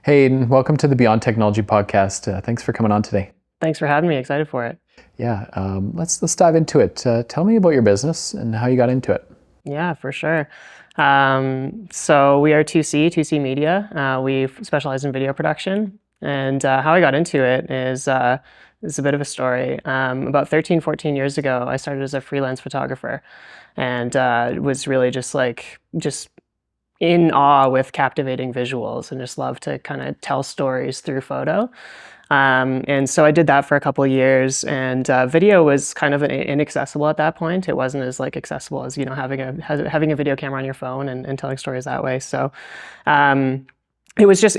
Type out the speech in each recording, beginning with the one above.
Hey, Aidan, welcome to the Beyond Technology podcast. Thanks for coming on today. Thanks for having me. Excited for it. Yeah, let's dive into it. Tell me about your business and how you got into it. Yeah, for sure. So we are 2C Media. We specialize in video production. And how I got into it is a bit of a story. About 13, 14 years ago, I started as a freelance photographer and was really just in awe with captivating visuals and just love to kind of tell stories through photo. And so I did that for a couple of years, and video was kind of inaccessible at that point. It wasn't as accessible as having a video camera on your phone and telling stories that way. So it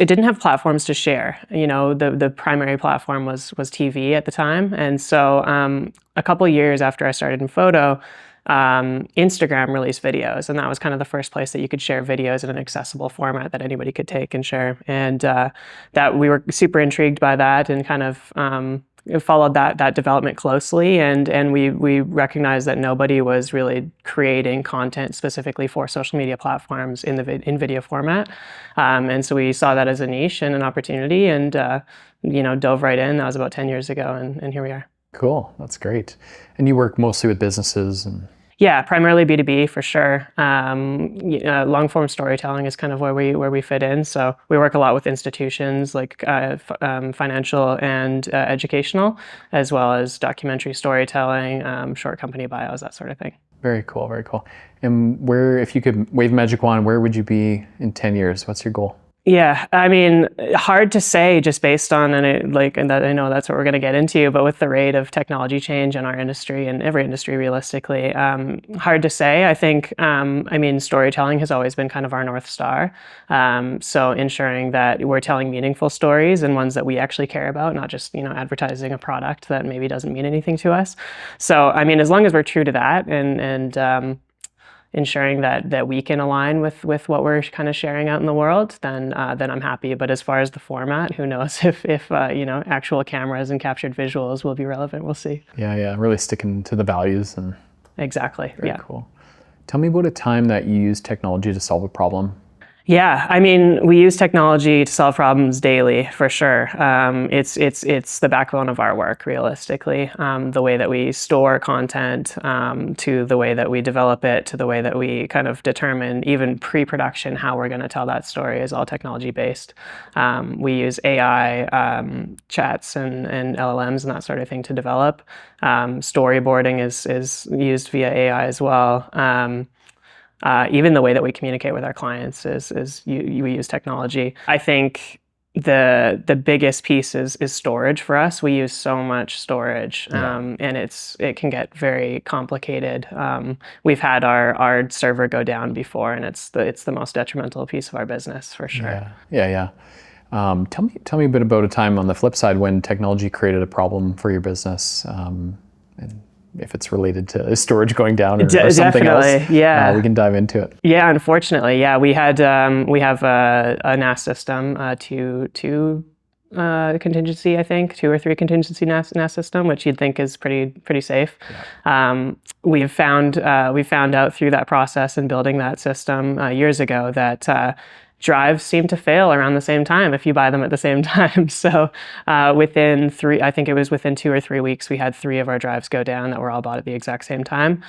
didn't have platforms to share. The primary platform was TV at the time, and so a couple of years after I started in photo, Instagram released videos, and that was kind of the first place that you could share videos in an accessible format that anybody could take and share. And that we were super intrigued by that, and kind of followed that development closely. And we recognized that nobody was really creating content specifically for social media platforms in video format. And so we saw that as a niche and an opportunity, and dove right in. That was about 10 years ago, and here we are. Cool, that's great. And you work mostly with businesses and... Yeah, primarily B2B for sure. Long form storytelling is kind of where we fit in. So we work a lot with institutions like financial and educational, as well as documentary storytelling, short company bios, that sort of thing. Very cool, very cool. And if you could wave a magic wand, where would you be in 10 years? What's your goal? Yeah, I mean, hard to say just based on, and that I know that's what we're going to get into, but with the rate of technology change in our industry and every industry realistically, hard to say. I think, storytelling has always been kind of our North Star. So ensuring that we're telling meaningful stories and ones that we actually care about, not just, advertising a product that maybe doesn't mean anything to us. So, I mean, as long as we're true to that and ensuring that we can align with what we're kind of sharing out in the world, then I'm happy. But as far as the format, who knows if actual cameras and captured visuals will be relevant. We'll see. Yeah, really sticking to the values. And exactly. Very Yeah. Cool. Tell me about a time that you used technology to solve a problem. Yeah, I mean, we use technology to solve problems daily, for sure. It's the backbone of our work, realistically. The way that we store content, to the way that we develop it, to the way that we kind of determine even pre-production how we're going to tell that story is all technology-based. We use AI, chats, and LLMs and that sort of thing to develop. Storyboarding is used via AI as well. Even the way that we communicate with our clients we use technology. I think the biggest piece is storage for us. We use so much storage, and it can get very complicated. We've had our server go down before, and it's the most detrimental piece of our business for sure. Yeah. Tell me a bit about a time on the flip side when technology created a problem for your business, and if it's related to storage going down or something else. Yeah, we can dive into it. Yeah, unfortunately, yeah, we have a NAS system, two contingency, I think, 2 or 3 contingency NAS system, which you'd think is pretty safe. Yeah. We found out through that process and building that system years ago that drives seem to fail around the same time if you buy them at the same time. So within 2 or 3 weeks, we had 3 of our drives go down that were all bought at the exact same time.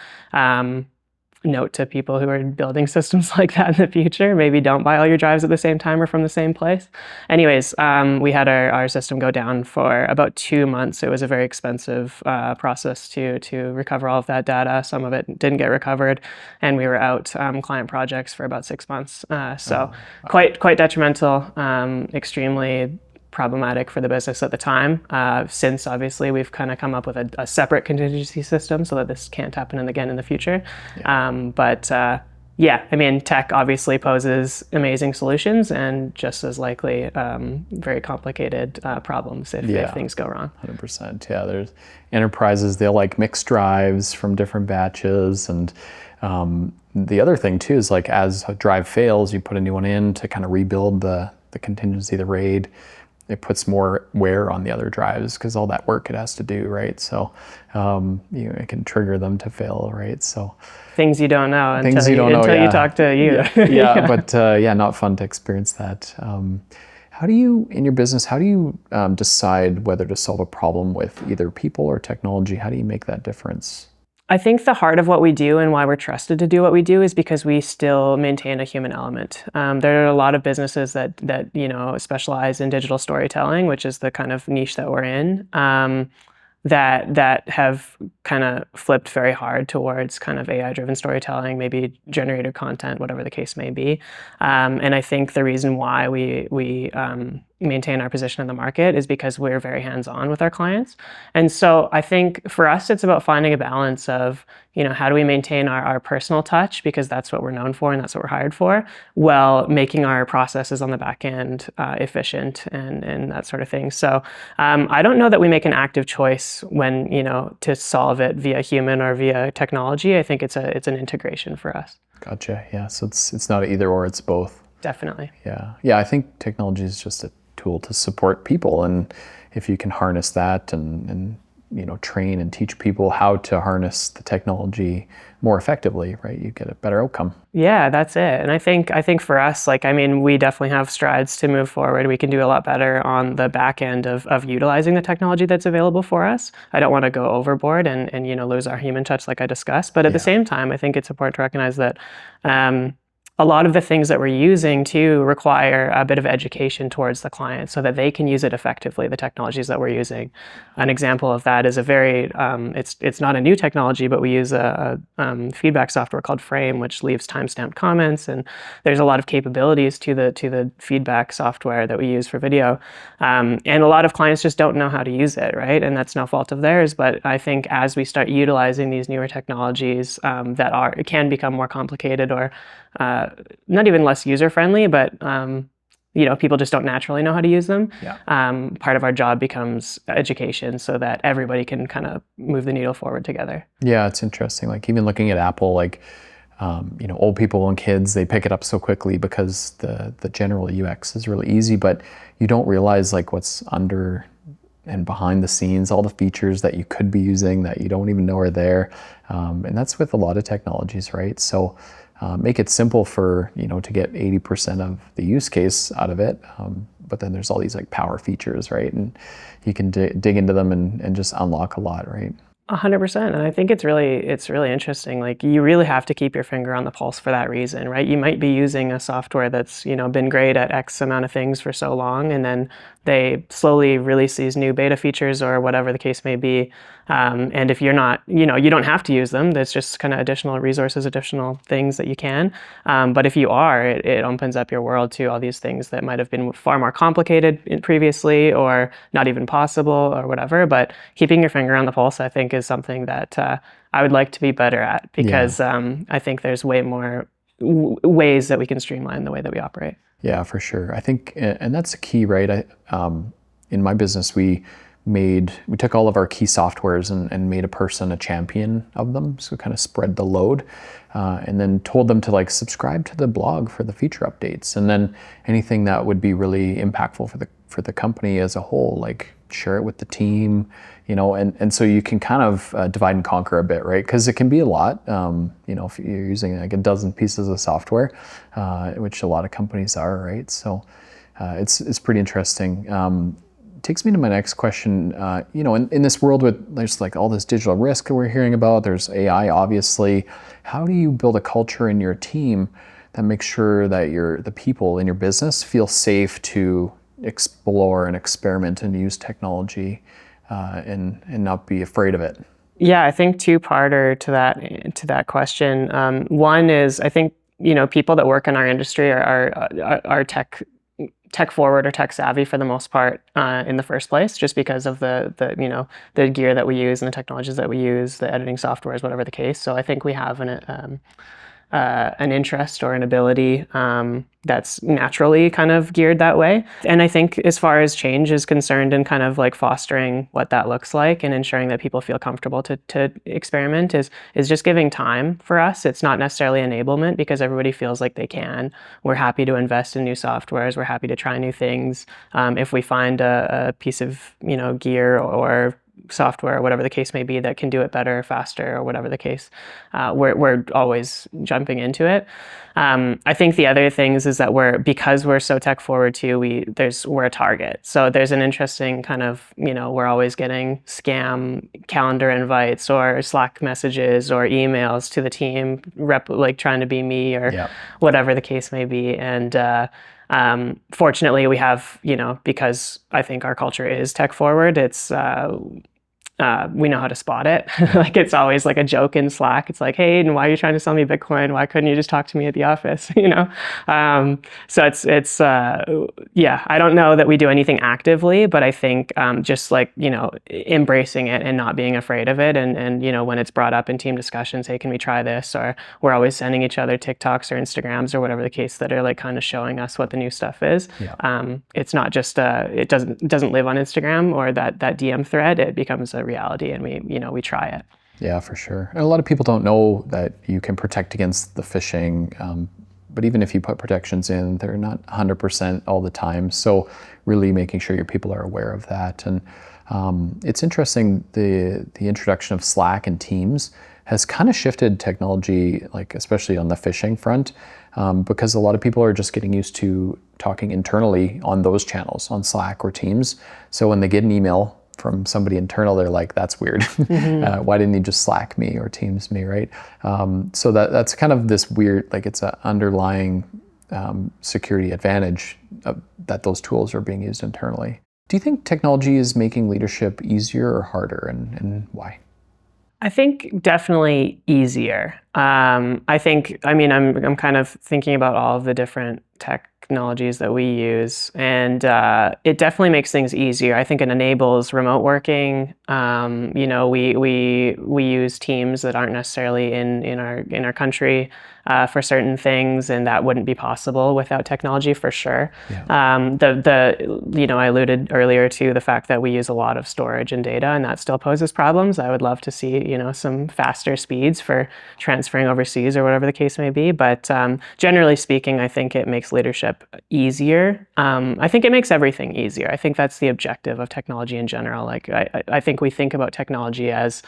Note to people who are building systems like that in the future, maybe don't buy all your drives at the same time or from the same place. Anyways, we had our system go down for about 2 months. It was a very expensive process to recover all of that data. Some of it didn't get recovered, and we were out client projects for about 6 months. Quite detrimental, extremely problematic for the business at the time. Since obviously we've kind of come up with a separate contingency system so that this can't happen again in the future. Yeah. Tech obviously poses amazing solutions and just as likely very complicated problems if things go wrong. 100%. Yeah, there's enterprises, they'll mix drives from different batches, and the other thing too is as a drive fails, you put a new one in to kind of rebuild the contingency, the RAID. it puts more wear on the other drives because all that work it has to do, right? So it can trigger them to fail, right? So things you don't know things until yeah. you talk to you. Yeah. But not fun to experience that. How do you, in your business, how do you decide whether to solve a problem with either people or technology? How do you make that difference? I think the heart of what we do and why we're trusted to do what we do is because we still maintain a human element. There are a lot of businesses that specialize in digital storytelling, which is the kind of niche that we're in. That have kind of flipped very hard towards kind of AI-driven storytelling, maybe generated content, whatever the case may be. And I think the reason why we maintain our position in the market is because we're very hands-on with our clients. And so I think for us, it's about finding a balance of, how do we maintain our personal touch, because that's what we're known for and that's what we're hired for, while making our processes on the back end efficient and that sort of thing. So I don't know that we make an active choice when, to solve it via human or via technology. I think it's an integration for us. Gotcha. Yeah. So it's not either or, it's both. Definitely. Yeah. Yeah. I think technology is just a tool to support people, and if you can harness that and train and teach people how to harness the technology more effectively, right, you get a better outcome. Yeah, that's it. And I think for us, we definitely have strides to move forward. We can do a lot better on the back end of utilizing the technology that's available for us. I don't want to go overboard and lose our human touch like I discussed, but at the same time, I think it's important to recognize that a lot of the things that we're using too require a bit of education towards the client so that they can use it effectively, the technologies that we're using. An example of that is a very, it's not a new technology, but we use a feedback software called Frame, which leaves timestamped comments, and there's a lot of capabilities to the feedback software that we use for video. And a lot of clients just don't know how to use it, right? And that's no fault of theirs, but I think as we start utilizing these newer technologies that can become more complicated or not even less user-friendly, but people just don't naturally know how to use them. Yeah. Part of our job becomes education so that everybody can kind of move the needle forward together. Yeah, it's interesting. Like even looking at Apple, old people and kids, they pick it up so quickly because the general UX is really easy, but you don't realize what's under and behind the scenes, all the features that you could be using that you don't even know are there. And that's with a lot of technologies, right? So make it simple for, to get 80% of the use case out of it. But then there's all these power features, right? And you can dig into them and just unlock a lot, right? 100%. And I think it's really interesting. You really have to keep your finger on the pulse for that reason, right? You might be using a software that's, been great at X amount of things for so long, and then they slowly release these new beta features or whatever the case may be. And if you're not, you don't have to use them. There's just kind of additional resources, additional things that you can. But if you are, it opens up your world to all these things that might have been far more complicated previously or not even possible or whatever. But keeping your finger on the pulse, I think, is something that I would like to be better at, because I think there's way more ways that we can streamline the way that we operate. Yeah, for sure. I think, and that's the key, right? In my business, we took all of our key softwares and made a person a champion of them, so kind of spread the load, and then told them to subscribe to the blog for the feature updates, and then anything that would be really impactful for the company as a whole, share it with the team, and so you can kind of divide and conquer a bit, right? Because it can be a lot, if you're using a dozen pieces of software, which a lot of companies are, right? So it's pretty interesting. Takes me to my next question. In this world there's all this digital risk that we're hearing about, there's AI, obviously. How do you build a culture in your team that makes sure that the people in your business feel safe to explore and experiment and use technology and not be afraid of it? Yeah, I think two-parter to that question. One is, I think people that work in our industry are tech forward or tech savvy for the most part in the first place, just because of the gear that we use and the technologies that we use, the editing softwares, whatever the case. So I think we have an interest or an ability that's naturally kind of geared that way. And I think as far as change is concerned and kind of like fostering what that looks like and ensuring that people feel comfortable to experiment is just giving time for us. It's not necessarily enablement because everybody feels like they can. We're happy to invest in new softwares. We're happy to try new things. If we find a piece of, gear or software or whatever the case may be that can do it better, faster, or whatever the case, we're always jumping into it. I think the other things is that because we're so tech forward too, we're a target. So there's an interesting kind of, we're always getting scam calendar invites or Slack messages or emails to the team, like trying to be me or whatever the case may be. And fortunately, we have, because I think our culture is tech forward, it's we know how to spot it. Like it's always like a joke in Slack. It's like, hey, and why are you trying to sell me Bitcoin? Why couldn't you just talk to me at the office? So it's I don't know that we do anything actively, but I think just like, embracing it and not being afraid of it. And when it's brought up in team discussions, hey, can we try this? Or we're always sending each other TikToks or Instagrams or whatever the case that are like kind of showing us what the new stuff is. It's not just, it doesn't live on Instagram or that DM thread. It becomes a reality and we try it. Yeah, for sure. And a lot of people don't know that you can protect against the phishing, but even if you put protections in, they're not 100% all the time. So really making sure your people are aware of that. And it's interesting, the introduction of Slack and Teams has kind of shifted technology, like especially on the phishing front, because a lot of people are just getting used to talking internally on those channels, on Slack or Teams. So when they get an email from somebody internal, they're like, that's weird. Why didn't you just Slack me or Teams me, right? So that's kind of this weird, like it's an underlying security advantage that those tools are being used internally. Do you think technology is making leadership easier or harder, and why? I think definitely easier. I'm kind of thinking about all of the different technologies that we use, and it definitely makes things easier. I think it enables remote working. We use teams that aren't necessarily in our country for certain things, and that wouldn't be possible without technology for sure. I alluded earlier to the fact that we use a lot of storage and data, and that still poses problems. I would love to see some faster speeds for transferring overseas or whatever the case may be. But generally speaking, I think it makes leadership easier. I think it makes everything easier. I think that's the objective of technology in general. Like I think we think about technology as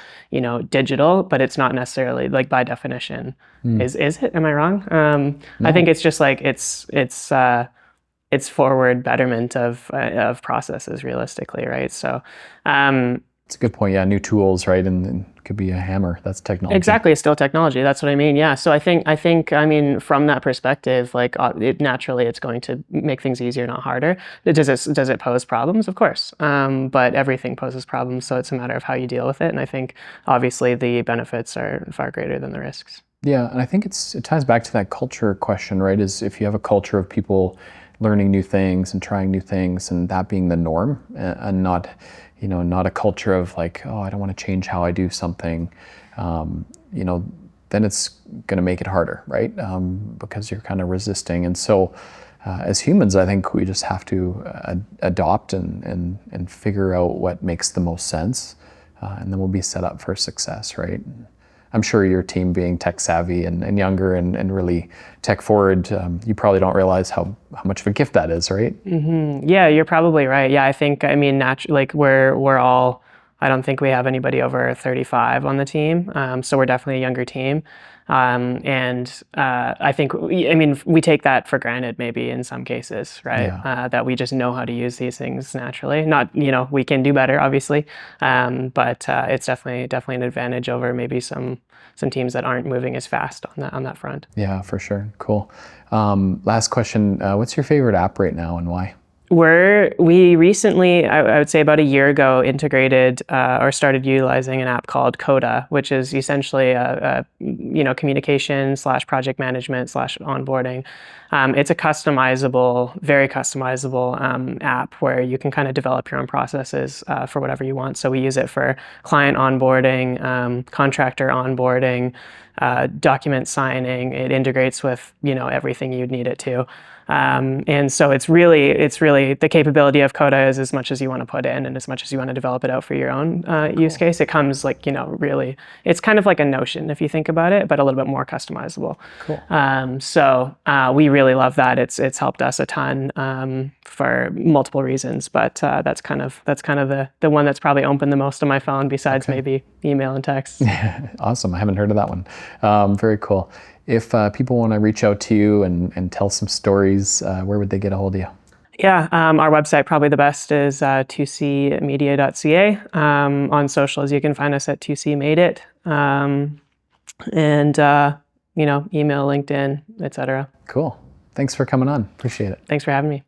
digital, but it's not necessarily like by definition. Is it? Am I wrong? No. I think it's just like it's forward betterment of processes realistically, right? So it's a good point. Yeah, new tools, right? And it could be a hammer. That's technology. Exactly, it's still technology. That's what I mean. Yeah. So I think from that perspective, like naturally, it's going to make things easier, not harder. Does it pose problems? Of course. But everything poses problems, so it's a matter of how you deal with it. And I think obviously the benefits are far greater than the risks. Yeah, and I think it ties back to that culture question, right? Is if you have a culture of people learning new things and trying new things, and that being the norm, and not a culture of like, oh, I don't want to change how I do something, then it's going to make it harder, right? Because you're kind of resisting. And so as humans, I think we just have to adopt and figure out what makes the most sense, and then we'll be set up for success, right? I'm sure your team being tech savvy and younger and really tech forward, you probably don't realize how much of a gift that is, right? Mm-hmm. Yeah, you're probably right. Yeah, I think, like we're all, I don't think we have anybody over 35 on the team. So we're definitely a younger team. I think, we take that for granted maybe in some cases, right? Yeah. That we just know how to use these things naturally. Not, we can do better, obviously. But it's definitely an advantage over maybe some teams that aren't moving as fast on that front. Yeah, for sure. Cool. Last question. What's your favorite app right now and why? We recently, I would say about a year ago, integrated or started utilizing an app called Coda, which is essentially a communication / project management / onboarding It's a customizable, very customizable app where you can kind of develop your own processes for whatever you want. So we use it for client onboarding, contractor onboarding, document signing. It integrates with everything you'd need it to. And so it's really the capability of Coda is as much as you want to put in and as much as you want to develop it out for your own use case. It comes like, really, it's kind of like a Notion if you think about it, but a little bit more customizable. Cool. So we really love that. It's helped us a ton for multiple reasons, but that's kind of the one that's probably opened the most on my phone besides maybe email and text. Awesome. I haven't heard of that one. Very cool. If people want to reach out to you and tell some stories, where would they get a hold of you? Yeah, our website, probably the best, is 2cmedia.ca. On socials, you can find us at 2cmadeit. And, email, LinkedIn, etc. Cool. Thanks for coming on. Appreciate it. Thanks for having me.